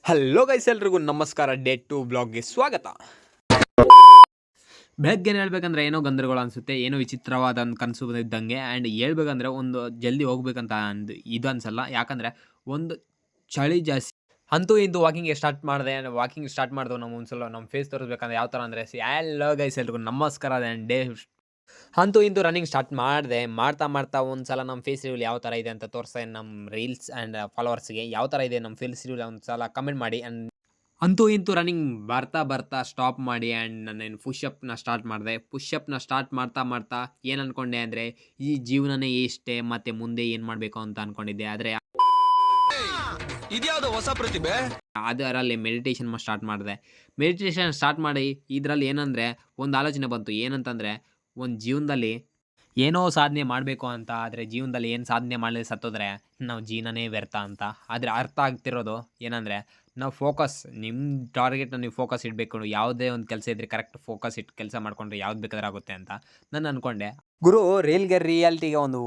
Hello guys, ಎಲ್ರಿಗೂ ನಮಸ್ಕಾರ. Day 2 ಬ್ಲಾಗ್ಗೆ ಸ್ವಾಗತ. ಬೆಳಗ್ಗೆನೇ ಹೇಳ್ಬೇಕಂದ್ರೆ ಏನೋ ಗಂಧರ್ಗಳು ಅನಿಸುತ್ತೆ, ಏನೋ ವಿಚಿತ್ರವಾದ ಒಂದು ಕನಸು ಬಂದಿದ್ದಂಗೆ. ಆ್ಯಂಡ್ ಹೇಳ್ಬೇಕಂದ್ರೆ ಒಂದು ಜಲ್ದಿ ಹೋಗ್ಬೇಕಂತ ಇದು ಅನಿಸಲ್ಲ, ಯಾಕಂದರೆ ಒಂದು ಚಳಿ ಜಾಸ್ತಿ. ಅಂತೂ ಇಂದು ವಾಕಿಂಗ್ ಸ್ಟಾರ್ಟ್ ಮಾಡಿದೆ. ನಮ್ಮ ಒಂದ್ಸಲ ನಮ್ಮ ಫೇಸ್ ತೋರಿಸ್ಬೇಕಂದ್ರೆ ಯಾವ ಥರ ಅಂದರೆ, ಹಲೋ ಗೈಸ್, ಎಲ್ರಿಗೂ ನಮಸ್ಕಾರ. ಡೇ ಅಂತೂ ಇಂದು ರನ್ನಿಂಗ್ ಸ್ಟಾರ್ಟ್ ಮಾಡಿದೆ. ಮಾಡ್ತಾ ಒಂದ್ಸಲ ನಮ್ಮ ಫೇಸ್ ರಿವ್ಯೂಲ್ ಯಾವ ಥರ ಇದೆ ಅಂತ ತೋರಿಸ್ದೆ ನಮ್ಮ ರೀಲ್ಸ್ ಆ್ಯಂಡ್ ಫಾಲೋವರ್ಸ್ಗೆ. ಯಾವ ಥರ ಇದೆ ನಮ್ಮ ಫೇಸ್ ರಿವ್ಯೂಲ್ ಒಂದ್ಸಲ ಕಮೆಂಟ್ ಮಾಡಿ. ಆ್ಯಂಡ್ ಅಂತೂ ಇಂತೂ ರನ್ನಿಂಗ್ ಬರ್ತಾ ಸ್ಟಾಪ್ ಮಾಡಿ ಆ್ಯಂಡ್ ನಾನೇನು ಪುಷಪ್ನ ಸ್ಟಾರ್ಟ್ ಮಾಡಿದೆ. ಪುಷಪ್ನ ಸ್ಟಾರ್ಟ್ ಮಾಡ್ತಾ ಏನು ಅಂದ್ಕೊಂಡೆ ಅಂದರೆ, ಈ ಜೀವನನೇ ಇಷ್ಟೇ, ಮತ್ತು ಮುಂದೆ ಏನು ಮಾಡಬೇಕು ಅಂತ ಅಂದ್ಕೊಂಡಿದ್ದೆ. ಆದರೆ ಇದ್ಯಾವುದು ಹೊಸ ಪ್ರತಿಭೆ. ಅದರಲ್ಲಿ ಮೆಡಿಟೇಷನ್ ಸ್ಟಾರ್ಟ್ ಮಾಡಿದೆ. ಮೆಡಿಟೇಷನ್ ಸ್ಟಾರ್ಟ್ ಮಾಡಿ ಇದರಲ್ಲಿ ಏನಂದರೆ ಒಂದು ಆಲೋಚನೆ ಬಂತು. ಏನಂತಂದರೆ, ಒಂದು ಜೀವನದಲ್ಲಿ ಏನೋ ಸಾಧನೆ ಮಾಡಬೇಕು ಅಂತ, ಆದರೆ ಜೀವನದಲ್ಲಿ ಏನು ಸಾಧನೆ ಮಾಡಲಿ ಸತ್ತೋದ್ರೆ ನಾವು ಜೀವನನೇ ವ್ಯರ್ಥ ಅಂತ. ಆದರೆ ಅರ್ಥ ಆಗ್ತಿರೋದು ಏನಂದರೆ, ನಾವು ಫೋಕಸ್, ನಿಮ್ಮ ಟಾರ್ಗೆಟ್ನ ನೀವು ಫೋಕಸ್ ಇಡಬೇಕು. ಯಾವುದೇ ಒಂದು ಕೆಲಸ ಇದ್ದರೆ ಕರೆಕ್ಟ್ ಫೋಕಸ್ ಇಟ್ಟು ಕೆಲಸ ಮಾಡಿಕೊಂಡ್ರೆ ಯಾವ್ದು ಬೇಕಾದ್ರೆ ಆಗುತ್ತೆ ಅಂತ ನಾನು ಅಂದ್ಕೊಂಡೆ. ಗುರು, ರೀಲ್ಗೆ ರಿಯಾಲಿಟಿಗೆ ಒಂದು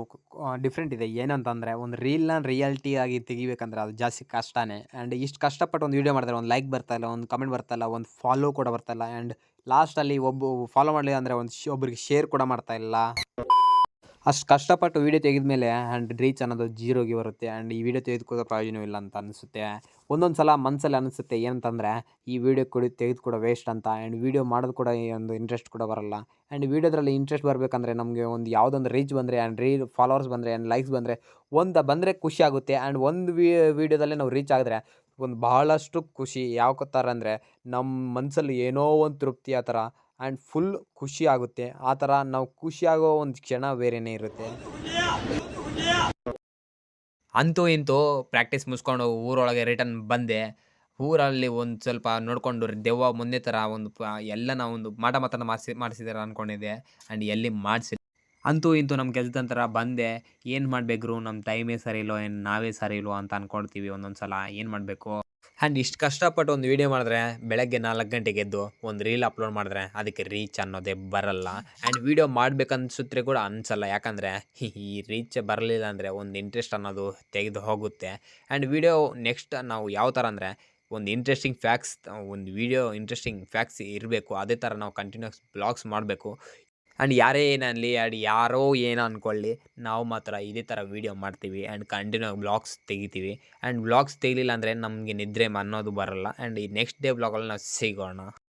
ಡಿಫ್ರೆಂಟ್ ಇದೆ. ಏನಂತಂದರೆ, ಒಂದು ರೀಲ್ನ ರಿಯಾಲಿಟಿ ಆಗಿ ತೆಗಿಬೇಕಂದ್ರೆ ಅದು ಜಾಸ್ತಿ ಕಷ್ಟನೇ. ಆ್ಯಂಡ್ ಇಷ್ಟು ಕಷ್ಟಪಟ್ಟು ಒಂದು ವೀಡಿಯೋ ಮಾಡಿದ್ರೆ ಒಂದು ಲೈಕ್ ಬರ್ತಾಯಿಲ್ಲ, ಒಂದು ಕಮೆಂಟ್ ಬರ್ತಾಯಿಲ್ಲ, ಒಂದು ಫಾಲೋ ಕೂಡ ಬರ್ತಾಯಿಲ್ಲ. ಆ್ಯಂಡ್ ಲಾಸ್ಟಲ್ಲಿ ಫಾಲೋ ಮಾಡಲಿಲ್ಲ ಅಂದರೆ ಒಬ್ಬರಿಗೆ ಶೇರ್ ಕೂಡ ಮಾಡ್ತಾಯಿಲ್ಲ. ಅಷ್ಟು ಕಷ್ಟಪಟ್ಟು ವೀಡಿಯೋ ತೆಗೆದ್ಮೇಲೆ ಆ್ಯಂಡ್ ರೀಚ್ ಅನ್ನೋದು ಜೀರೋಗೆ ಬರುತ್ತೆ. ಆ್ಯಂಡ್ ಈ ವಿಡಿಯೋ ತೆಗೆದುಕೊಳ್ಳೋ ಪ್ರಯೋಜನವಿಲ್ಲ ಅಂತ ಅನಿಸುತ್ತೆ. ಒಂದೊಂದು ಸಲ ಮನಸ್ಸಲ್ಲಿ ಅನಿಸುತ್ತೆ ಏನಂತಂದರೆ, ಈ ವಿಡಿಯೋ ತೆಗೆದು ವೇಸ್ಟ್ ಅಂತ. ಆ್ಯಂಡ್ ವೀಡಿಯೋ ಮಾಡೋದು ಕೂಡ ಒಂದು ಇಂಟ್ರೆಸ್ಟ್ ಕೂಡ ಬರೋಲ್ಲ. ಆ್ಯಂಡ್ ವೀಡಿಯೋದ್ರಲ್ಲಿ ಇಂಟ್ರೆಸ್ಟ್ ಬರಬೇಕಂದ್ರೆ ನಮಗೆ ಒಂದು ಯಾವುದೊಂದು ರೀಚ್ ಬಂದರೆ ಆ್ಯಂಡ್ ಫಾಲೋವರ್ಸ್ ಬಂದರೆ ಆ್ಯಂಡ್ ಲೈಕ್ಸ್ ಬಂದರೆ ಖುಷಿ ಆಗುತ್ತೆ. ಆ್ಯಂಡ್ ಒಂದು ವೀಡಿಯೋದಲ್ಲೇ ನಾವು ರೀಚ್ ಆಗಿದ್ರೆ ಒಂದು ಬಹಳಷ್ಟು ಖುಷಿ. ಯಾವ ಥರ ಅಂದರೆ, ನಮ್ಮ ಮನಸ್ಸಲ್ಲಿ ಏನೋ ಒಂದು ತೃಪ್ತಿ ಆ ಥರ, ಆ್ಯಂಡ್ ಫುಲ್ ಖುಷಿ ಆಗುತ್ತೆ. ಆ ಥರ ನಾವು ಖುಷಿಯಾಗೋ ಒಂದು ಕ್ಷಣ ಬೇರೆಯೇ ಇರುತ್ತೆ. ಅಂತೂ ಇಂತೂ ಪ್ರಾಕ್ಟೀಸ್ ಮುಗಿಸ್ಕೊಂಡು ಊರೊಳಗೆ ರಿಟರ್ನ್ ಬಂದೆ. ಊರಲ್ಲಿ ಒಂದು ಸ್ವಲ್ಪ ನೋಡಿಕೊಂಡು ದೆವ್ವ ಮುಂದೆ ಥರ ಒಂದು ಎಲ್ಲನ ಒಂದು ಮಾಟಮಂತ್ರನ ಮಾಡಿಸಿದಾರೆ ಅಂದ್ಕೊಂಡಿದ್ದೆ. ಆ್ಯಂಡ್ ಎಲ್ಲಿ ಮಾಡಿಸಿಲ್ಲ. ಅಂತೂ ಇಂತೂ ನಮ್ಮ ಕೆಲಸದ ಥರ ಬಂದೆ. ಏನು ಮಾಡಬೇಕು, ನಮ್ಮ ಟೈಮೇ ಸರಿ ಇಲ್ಲೋ, ಏನು ನಾವೇ ಸರಿ ಇಲ್ವೋ ಅಂತ ಅಂದ್ಕೊಳ್ತೀವಿ ಒಂದೊಂದು ಸಲ. ಏನು ಮಾಡಬೇಕು. ಆ್ಯಂಡ್ ಇಷ್ಟು ಕಷ್ಟಪಟ್ಟು ಒಂದು ವೀಡಿಯೋ ಮಾಡಿದ್ರೆ, ಬೆಳಗ್ಗೆ 4 ಗಂಟೆಗೆ ಎದ್ದು ಒಂದು ರೀಲ್ ಅಪ್ಲೋಡ್ ಮಾಡಿದ್ರೆ ಅದಕ್ಕೆ ರೀಚ್ ಅನ್ನೋದೇ ಬರಲ್ಲ. ಆ್ಯಂಡ್ ವೀಡಿಯೋ ಮಾಡ್ಬೇಕನ್ಸುತ್ತೆ ಕೂಡ ಅನಿಸಲ್ಲ, ಯಾಕಂದರೆ ಈ ರೀಚ್ ಬರಲಿಲ್ಲ ಅಂದರೆ ಒಂದು ಇಂಟ್ರೆಸ್ಟ್ ಅನ್ನೋದು ತೆಗೆದು ಹೋಗುತ್ತೆ. ಆ್ಯಂಡ್ ವೀಡಿಯೋ ನೆಕ್ಸ್ಟ್ ನಾವು ಯಾವ ಥರ ಅಂದರೆ, ಒಂದು ಇಂಟ್ರೆಸ್ಟಿಂಗ್ ಫ್ಯಾಕ್ಟ್ಸ್ ಇರಬೇಕು. ಅದೇ ಥರ ನಾವು ಕಂಟಿನ್ಯೂಸ್ ಬ್ಲಾಗ್ಸ್ ಮಾಡಬೇಕು. ಆ್ಯಂಡ್ ಯಾರೇ ಏನನ್ನಲಿ, ಆ್ಯಂಡ್ ಯಾರೋ ಏನೋ ಅಂದ್ಕೊಳ್ಳಿ, ನಾವು ಮಾತ್ರ ಇದೇ ಥರ ವೀಡಿಯೋ ಮಾಡ್ತೀವಿ ಆ್ಯಂಡ್ ಕಂಟಿನ್ಯೂ ಬ್ಲಾಗ್ಸ್ ತೆಗಿತೀವಿ. ಆ್ಯಂಡ್ ಬ್ಲಾಗ್ಸ್ ತೆಗಿಲಿಲ್ಲ ಅಂದರೆ ನಮಗೆ ನಿದ್ರೆ ಅನ್ನೋದು ಬರೋಲ್ಲ. ಆ್ಯಂಡ್ ಈ ನೆಕ್ಸ್ಟ್ ಡೇ ಬ್ಲಾಗಲ್ಲಿ ನಾವು ಸಿಗೋಣ.